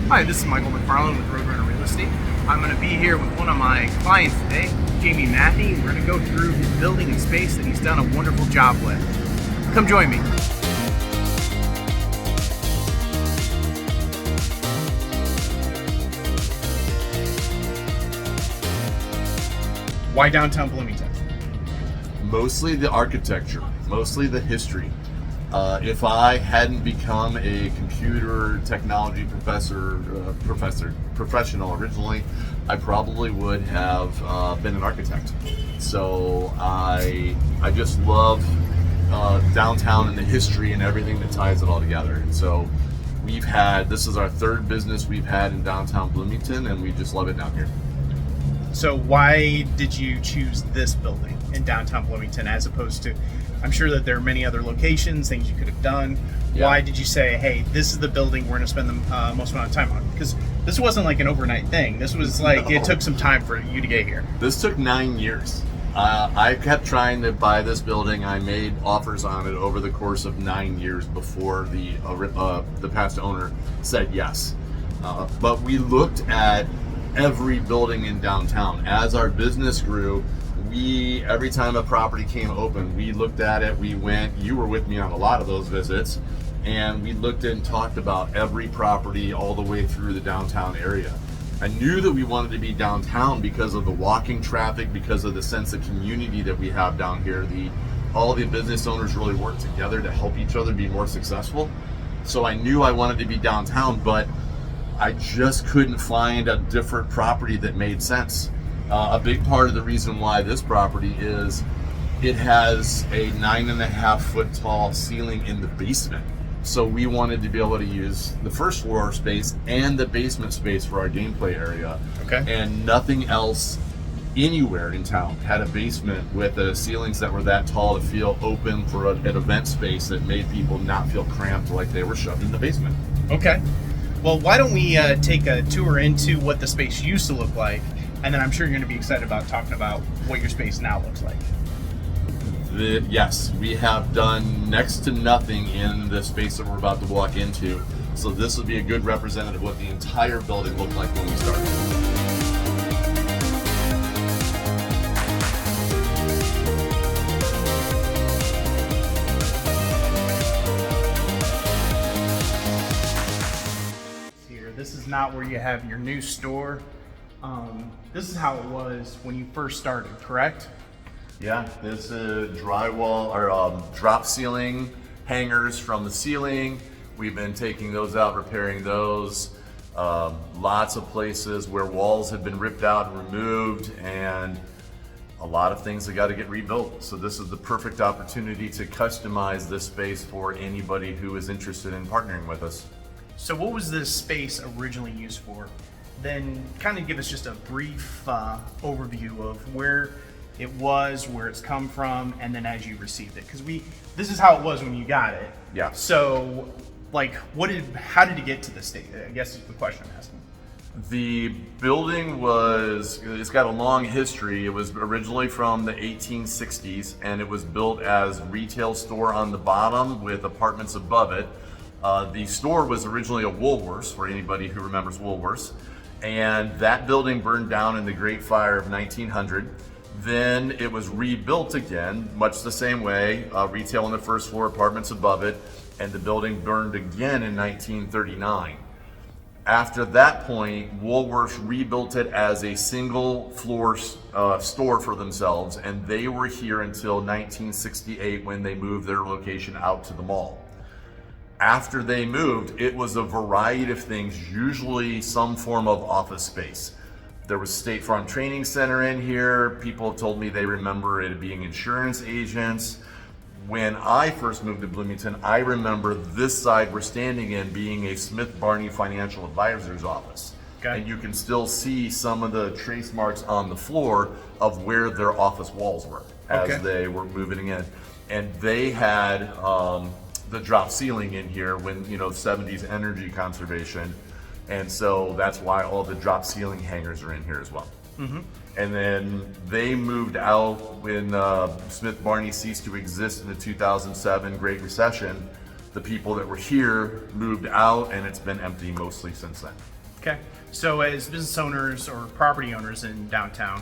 Hi, this is Michael McFarland with Roadrunner Real Estate. I'm going to be here with one of my clients today, Jamie Mathy. We're going to go through his building and space that he's done a wonderful job with. Come join me. Why downtown Bloomington? Mostly the architecture, mostly the history. If I hadn't become a computer technology professional originally, I probably would have been an architect. So I just love downtown and the history and everything that ties it all together. And so this is our third business we've had in downtown Bloomington, and we just love it down here. So why did you choose this building in downtown Bloomington as opposed to, I'm sure that there are many other locations, things you could have done. Yeah. Why did you say, hey, this is the building we're going to spend the most amount of time on? Because this wasn't like an overnight thing. This was like, It took some time for you to get here. This took 9 years. I kept trying to buy this building. I made offers on it over the course of 9 years before the past owner said yes. But we looked at every building in downtown. As our business grew, every time a property came open, we looked at it, you were with me on a lot of those visits, and we looked and talked about every property all the way through the downtown area. I knew that we wanted to be downtown because of the walking traffic, because of the sense of community that we have down here. All the business owners really work together to help each other be more successful. So I knew I wanted to be downtown, but I just couldn't find a different property that made sense. A big part of the reason why this property is it has a 9.5 foot tall ceiling in the basement. So we wanted to be able to use the first floor space and the basement space for our gameplay area. Okay. And nothing else anywhere in town had a basement with the ceilings that were that tall to feel open for an event space that made people not feel cramped like they were shoved in the basement. Okay. Well, why don't we take a tour into what the space used to look like, and then I'm sure you're going to be excited about talking about what your space now looks like. Yes, we have done next to nothing in the space that we're about to walk into, so this will be a good representative of what the entire building looked like when we started. This is not where you have your new store. This is how it was when you first started, correct? Yeah, this is drywall or drop ceiling hangers from the ceiling. We've been taking those out, repairing those. Lots of places where walls have been ripped out and removed, and a lot of things that got to get rebuilt. So this is the perfect opportunity to customize this space for anybody who is interested in partnering with us. So what was this space originally used for? Then kind of give us just a brief overview of where it was, where it's come from, and then as you received it. Because this is how it was when you got it. Yeah. So, how did it get to this state? I guess is the question I'm asking. The building it's got a long history. It was originally from the 1860s, and it was built as retail store on the bottom with apartments above it. The store was originally a Woolworths, for anybody who remembers Woolworths, and that building burned down in the Great Fire of 1900. Then it was rebuilt again, much the same way, retail on the first floor, apartments above it, and the building burned again in 1939. After that point, Woolworths rebuilt it as a single floor store for themselves, and they were here until 1968 when they moved their location out to the mall. After they moved, it was a variety of things, usually some form of office space. There was State Farm Training Center in here. People have told me they remember it being insurance agents. When I first moved to Bloomington, I remember this side we're standing in being a Smith Barney Financial Advisor's office. Okay. And you can still see some of the trace marks on the floor of where their office walls were as they were moving in. And they had the drop ceiling in here when, 70s energy conservation. And so that's why all the drop ceiling hangers are in here as well. Mm-hmm. And then they moved out when Smith Barney ceased to exist in the 2007 Great Recession. The people that were here moved out, and it's been empty mostly since then. Okay. So as business owners or property owners in downtown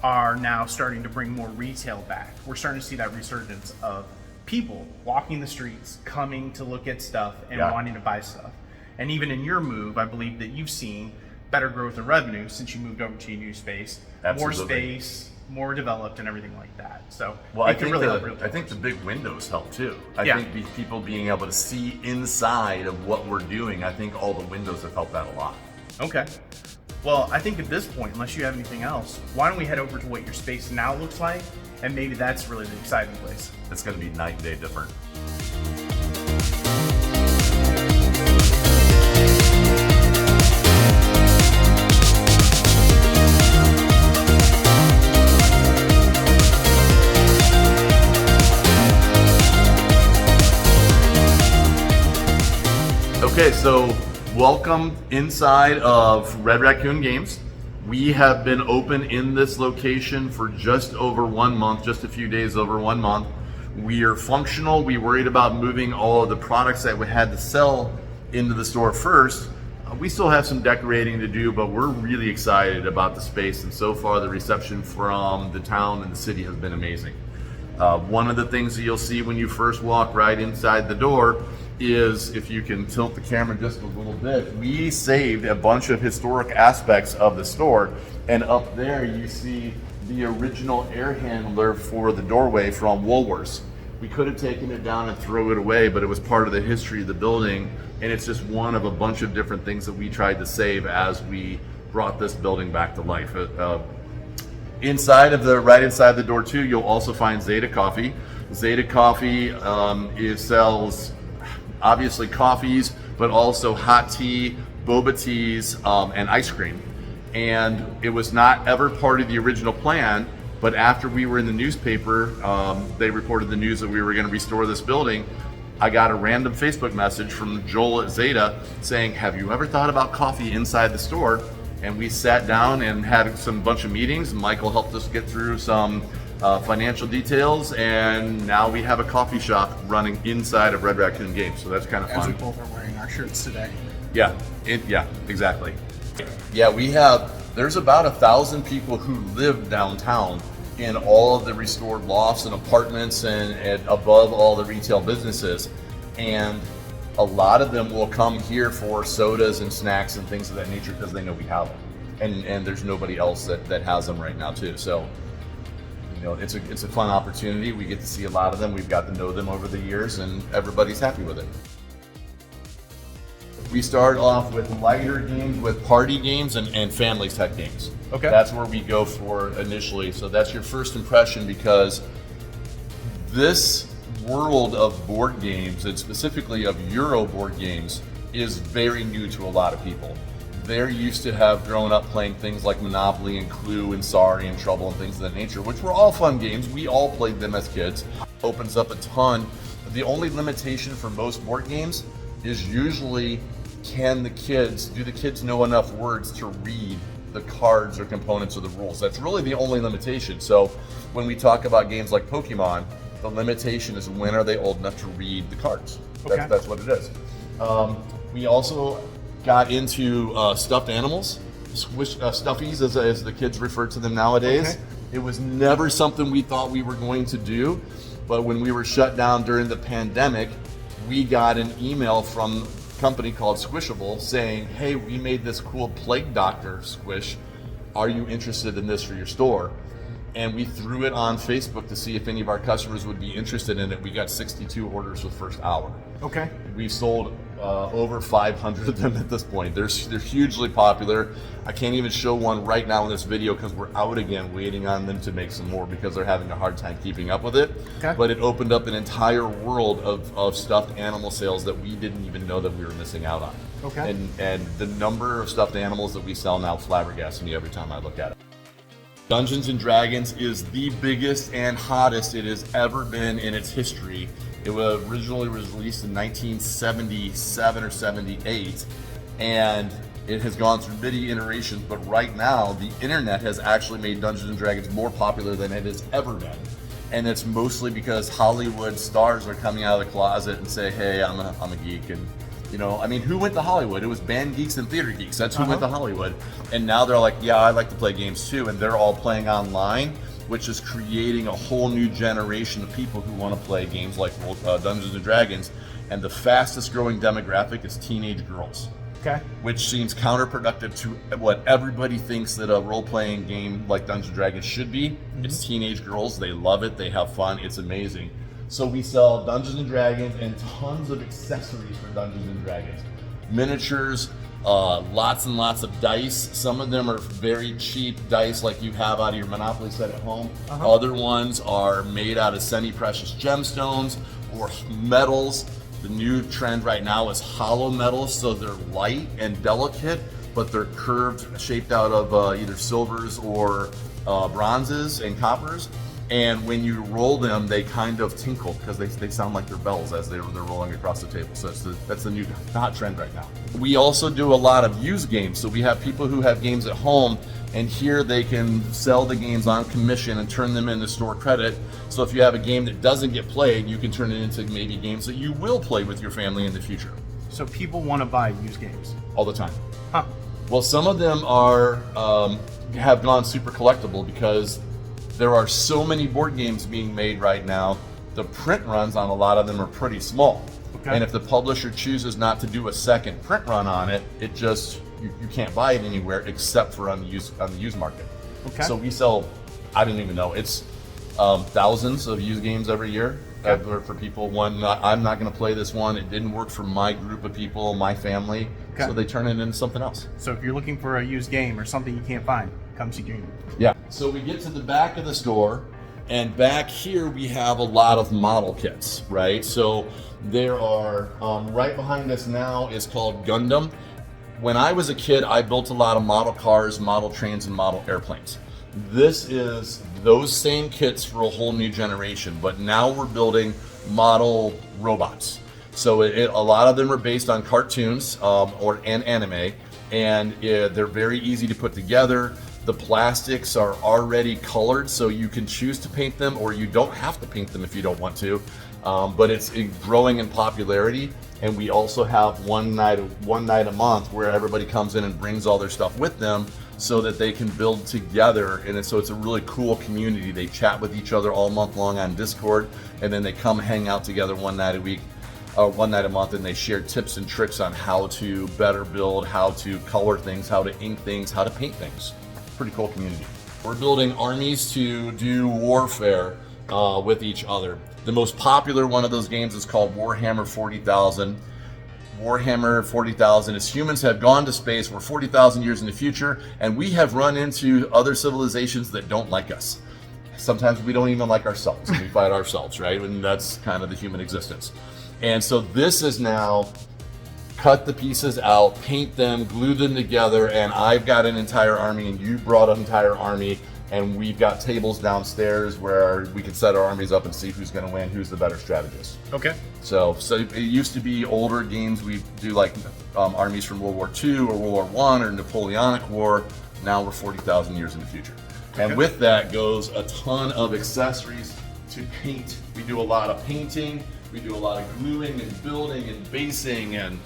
are now starting to bring more retail back, we're starting to see that resurgence of people walking the streets, coming to look at stuff and wanting to buy stuff. And even in your move, I believe that you've seen better growth in revenue since you moved over to your new space. Absolutely. More space, more developed, and everything like that. So well, it can really help I think the big windows help too. I Yeah. think people being able to see inside of what we're doing, I think all the windows have helped that a lot. Okay. Well, I think at this point, unless you have anything else, why don't we head over to what your space now looks like, and maybe that's really the exciting place. It's going to be night and day different. Okay, so welcome inside of Red Raccoon Games. We have been open in this location for just over 1 month, just a few days over 1 month. We are functional. We worried about moving all of the products that we had to sell into the store first. We still have some decorating to do, but we're really excited about the space, and so far the reception from the town and the city has been amazing. One of the things that you'll see when you first walk right inside the door is, if you can tilt the camera just a little bit, we saved a bunch of historic aspects of the store, and up there you see the original air handler for the doorway from Woolworths. We could have taken it down and throw it away, but it was part of the history of the building, and it's just one of a bunch of different things that we tried to save as we brought this building back to life. Right inside the door too, you'll also find Zeta Coffee. Zeta Coffee sells obviously coffees, but also hot tea, boba teas, and ice cream. And it was not ever part of the original plan, but after we were in the newspaper, they reported the news that we were going to restore this building. I got a random Facebook message from Joel at Zeta saying, have you ever thought about coffee inside the store? And we sat down and had a bunch of meetings. Michael helped us get through some financial details, and now we have a coffee shop running inside of Red Raccoon Games, so that's kind of As we fun. both are wearing our shirts today. Yeah, exactly. Yeah, there's about 1,000 people who live downtown in all of the restored lofts and apartments and above all the retail businesses. And a lot of them will come here for sodas and snacks and things of that nature because they know we have them. And there's nobody else that has them right now too. So, you know, it's a fun opportunity. We get to see a lot of them. We've got to know them over the years, and everybody's happy with it. We start off with lighter games, with party games and family type games. Okay. That's where we go for initially. So that's your first impression, because this world of board games, and specifically of Euro board games, is very new to a lot of people. They're used to have grown up playing things like Monopoly and Clue and Sorry and Trouble and things of that nature, which were all fun games. We all played them as kids. Opens up a ton. The only limitation for most board games is usually, do the kids know enough words to read the cards or components of the rules? That's really the only limitation. So when we talk about games like Pokemon, the limitation is, when are they old enough to read the cards? Okay. That's what it is. We also got into stuffed animals, stuffies as the kids refer to them nowadays. Okay. It was never something we thought we were going to do, but when we were shut down during the pandemic, we got an email from a company called Squishable saying, hey, we made this cool Plague Doctor squish. Are you interested in this for your store? And we threw it on Facebook to see if any of our customers would be interested in it. We got 62 orders the first hour. Okay. We've sold over 500 of them at this point. They're hugely popular. I can't even show one right now in this video because we're out again waiting on them to make some more because they're having a hard time keeping up with it. Okay. But it opened up an entire world of stuffed animal sales that we didn't even know that we were missing out on. Okay. And the number of stuffed animals that we sell now flabbergasts me every time I look at it. Dungeons and Dragons is the biggest and hottest it has ever been in its history. It was originally released in 1977 or 78, and it has gone through many iterations, but right now the internet has actually made Dungeons and Dragons more popular than it has ever been. And it's mostly because Hollywood stars are coming out of the closet and say, hey, I'm a geek, and You know, I mean, who went to Hollywood? It was band geeks and theater geeks. That's who went to Hollywood. And now they're like, yeah, I like to play games too. And they're all playing online, which is creating a whole new generation of people who want to play games like Dungeons and Dragons. And the fastest growing demographic is teenage girls. Okay. Which seems counterproductive to what everybody thinks that a role-playing game like Dungeons & Dragons should be. It's teenage girls. They love it. They have fun. It's amazing. So we sell Dungeons & Dragons and tons of accessories for Dungeons & Dragons. Miniatures, lots and lots of dice. Some of them are very cheap dice like you have out of your Monopoly set at home. Other ones are made out of semi-precious gemstones or metals. The new trend right now is hollow metals, so they're light and delicate, but they're curved, shaped out of either silvers or bronzes and coppers. And when you roll them, they kind of tinkle because they sound like they're bells as they're rolling across the table. So that's the new hot trend right now. We also do a lot of used games. So we have people who have games at home, and here they can sell the games on commission and turn them into store credit. So if you have a game that doesn't get played, you can turn it into maybe games that you will play with your family in the future. So people want to buy used games all the time. Huh. Well, some of them are have gone super collectible because there are so many board games being made right now. The print runs on a lot of them are pretty small. Okay. And if the publisher chooses not to do a second print run on it, it just you can't buy it anywhere except for on the used market. Okay. So we sell, I don't even know, it's thousands of used games every year. Okay. For people. I'm not going to play this one. It didn't work for my group of people, my family. Okay. So they turn it into something else. So if you're looking for a used game or something you can't find, come see Jamie. Yeah. So we get to the back of the store, and back here we have a lot of model kits, right? So there are, right behind us now is called Gundam. When I was a kid, I built a lot of model cars, model trains, and model airplanes. This is those same kits for a whole new generation, but now we're building model robots. So a lot of them are based on cartoons and anime, and they're very easy to put together. The plastics are already colored, so you can choose to paint them, or you don't have to paint them if you don't want to. But it's growing in popularity, and we also have one night a month where everybody comes in and brings all their stuff with them, so that they can build together. And so it's a really cool community. They chat with each other all month long on Discord, and then they come hang out together one night a month, and they share tips and tricks on how to better build, how to color things, how to ink things, how to paint things. Pretty cool community. We're building armies to do warfare with each other. The most popular one of those games is called Warhammer 40,000. Warhammer 40,000 is humans have gone to space. We're 40,000 years in the future, and we have run into other civilizations that don't like us. Sometimes we don't even like ourselves, and we fight ourselves, right? And that's kind of the human existence. And so this is now cut the pieces out, paint them, glue them together, and I've got an entire army, and you brought an entire army, and we've got tables downstairs where we can set our armies up and see who's going to win, who's the better strategist. Okay. So it used to be older games. We do like armies from World War II or World War I or Napoleonic War. Now we're 40,000 years in the future. Okay. And with that goes a ton of accessories to paint. We do a lot of painting. We do a lot of gluing and building and basing, and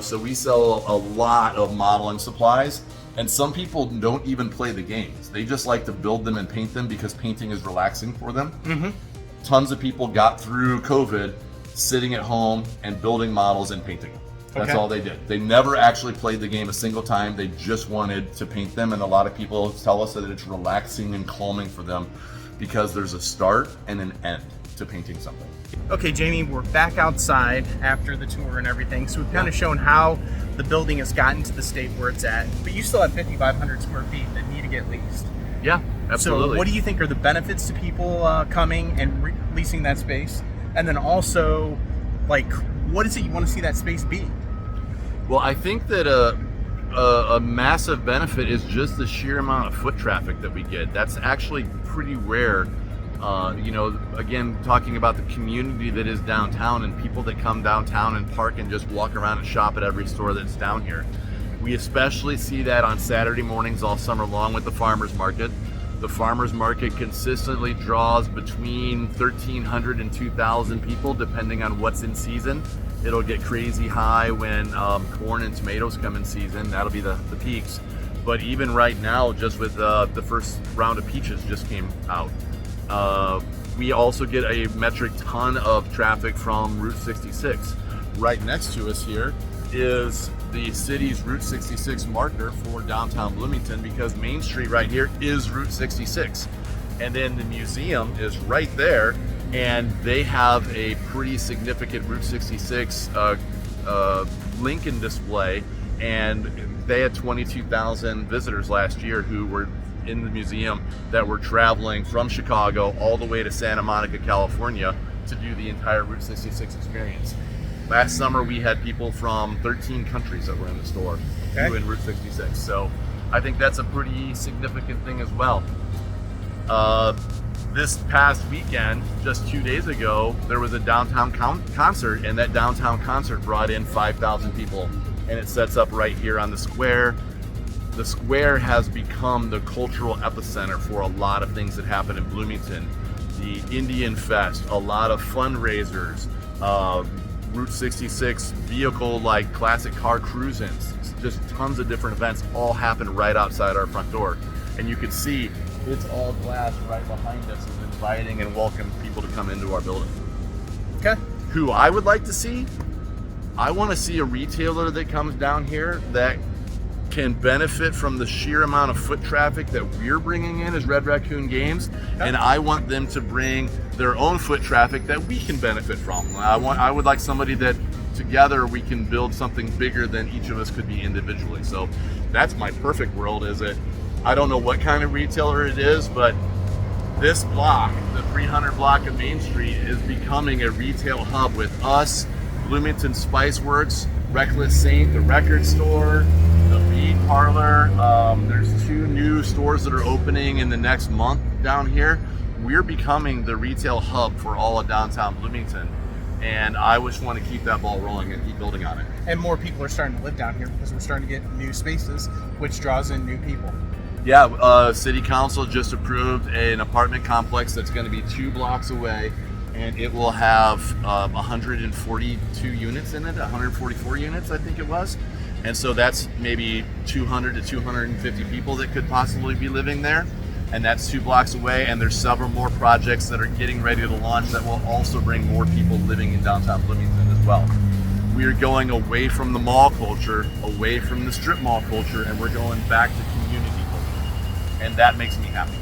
so we sell a lot of modeling supplies. And some people don't even play the games. They just like to build them and paint them because painting is relaxing for them. Mm-hmm. Tons of people got through COVID sitting at home and building models and painting them. That's all they did. They never actually played the game a single time. They just wanted to paint them. And a lot of people tell us that it's relaxing and calming for them because there's a start and an end to painting something. Okay, Jamie, we're back outside after the tour and everything. So we've kind of shown how the building has gotten to the state where it's at, but you still have 5,500 square feet that need to get leased. Yeah, absolutely. So what do you think are the benefits to people coming and leasing that space? And then also, what is it you want to see that space be? Well, I think that a massive benefit is just the sheer amount of foot traffic that we get. That's actually pretty rare. Again, talking about the community that is downtown and people that come downtown and park and just walk around and shop at every store that's down here. We especially see that on Saturday mornings all summer long with the farmers market. The farmers market consistently draws between 1,300 and 2,000 people depending on what's in season. It'll get crazy high when corn and tomatoes come in season. That'll be the peaks. But even right now, just with the first round of peaches just came out. We also get a metric ton of traffic from Route 66. Right next to us here is the city's Route 66 marker for downtown Bloomington, because Main Street right here is Route 66. And then the museum is right there, and they have a pretty significant Route 66 Lincoln display, and they had 22,000 visitors last year who were in the museum that were traveling from Chicago all the way to Santa Monica, California to do the entire Route 66 experience. Last summer we had people from 13 countries that were in the store doing Route 66. So I think that's a pretty significant thing as well. This past weekend, just 2 days ago, there was a downtown concert, and that downtown concert brought in 5,000 people, and it sets up right here on the square. The square has become the cultural epicenter for a lot of things that happen in Bloomington. The Indian Fest, a lot of fundraisers, Route 66 vehicle like classic car cruise-ins, just tons of different events all happen right outside our front door. And you can see it's all glass right behind us, and inviting and welcoming people to come into our building. Okay. Who I would like to see, I want to see a retailer that comes down here that can benefit from the sheer amount of foot traffic that we're bringing in as Red Raccoon Games, and I want them to bring their own foot traffic that we can benefit from. I would like somebody that together we can build something bigger than each of us could be individually. So that's my perfect world. Is it? I don't know what kind of retailer it is, but this block, the 300 block of Main Street, is becoming a retail hub with us, Bloomington Spice Works, Reckless Saint, the record store, the Bead Parlor. There's 2 new stores that are opening in the next month down here. We're becoming the retail hub for all of downtown Bloomington, and I just want to keep that ball rolling and keep building on it. And more people are starting to live down here because we're starting to get new spaces, which draws in new people. Yeah, City Council just approved an apartment complex that's going to be 2 blocks away, and it will have 142 units in it, 144 units, I think it was. And so that's maybe 200 to 250 people that could possibly be living there. And that's 2 blocks away. And there's several more projects that are getting ready to launch that will also bring more people living in downtown Bloomington as well. We are going away from the mall culture, away from the strip mall culture, and we're going back to community culture. And that makes me happy.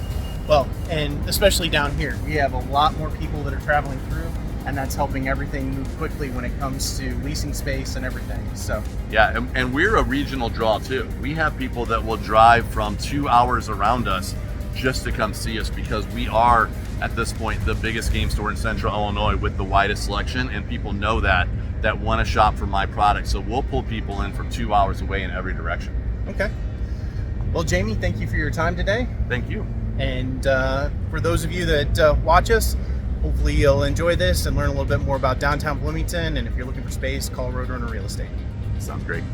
Well, and especially down here, we have a lot more people that are traveling through, and that's helping everything move quickly when it comes to leasing space and everything. So yeah, and we're a regional draw too. We have people that will drive from 2 hours around us just to come see us, because we are at this point the biggest game store in Central Illinois with the widest selection, and people know that want to shop for my product. So we'll pull people in from 2 hours away in every direction. Okay. Well, Jamie, thank you for your time today. Thank you. And for those of you that watch us, hopefully you'll enjoy this and learn a little bit more about downtown Bloomington. And if you're looking for space, call Roadrunner Real Estate. Sounds great.